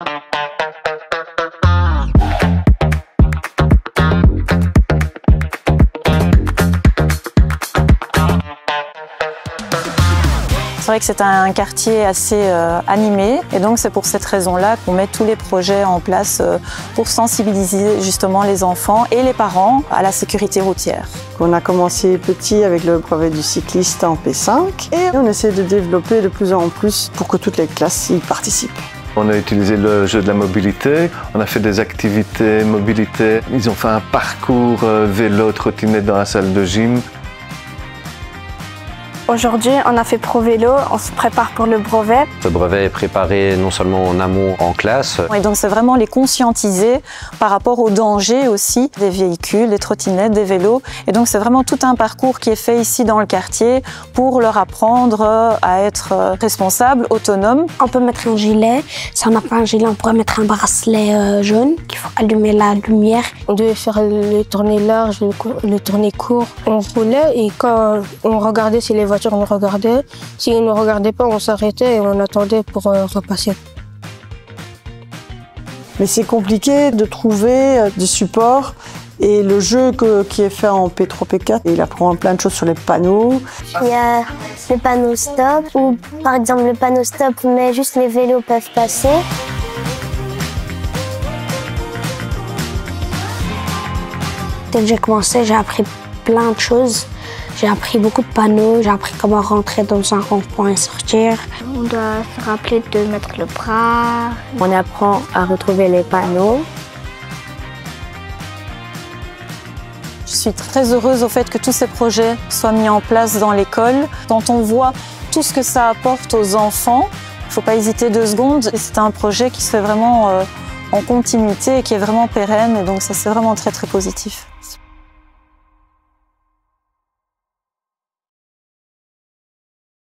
C'est vrai que c'est un quartier assez animé et donc c'est pour cette raison-là qu'on met tous les projets en place pour sensibiliser justement les enfants et les parents à la sécurité routière. On a commencé petit avec le brevet du cycliste en P5 et on essaie de développer de plus en plus pour que toutes les classes y participent. On a utilisé le jeu de la mobilité, on a fait des activités mobilité, ils ont fait un parcours vélo, trottinette dans la salle de gym. Aujourd'hui, on a fait Pro Vélo, on se prépare pour le brevet. Ce brevet est préparé non seulement en amont en classe. Et donc c'est vraiment les conscientiser par rapport aux dangers aussi des véhicules, des trottinettes, des vélos. Et donc c'est vraiment tout un parcours qui est fait ici dans le quartier pour leur apprendre à être responsables, autonomes. On peut mettre un gilet. Si on n'a pas un gilet, on pourrait mettre un bracelet jaune qu'il faut allumer la lumière. On devait faire le tourner large, le tourner court. On roulait et quand on regardait si les voitures nous regardaient, s'ils ne nous regardaient pas, on s'arrêtait et on attendait pour repasser. Mais c'est compliqué de trouver du support et le jeu qui est fait en P3, P4, il apprend plein de choses sur les panneaux. Il y a le panneau stop où par exemple le panneau stop mais juste les vélos peuvent passer. Dès que j'ai commencé, j'ai appris plein de choses. J'ai appris beaucoup de panneaux, j'ai appris comment rentrer dans un rond-point et sortir. On doit se rappeler de mettre le bras. On apprend à retrouver les panneaux. Je suis très heureuse au fait que tous ces projets soient mis en place dans l'école. Quand on voit tout ce que ça apporte aux enfants, il ne faut pas hésiter 2 secondes. C'est un projet qui se fait vraiment en continuité et qui est vraiment pérenne. Et donc ça, c'est vraiment très, très positif.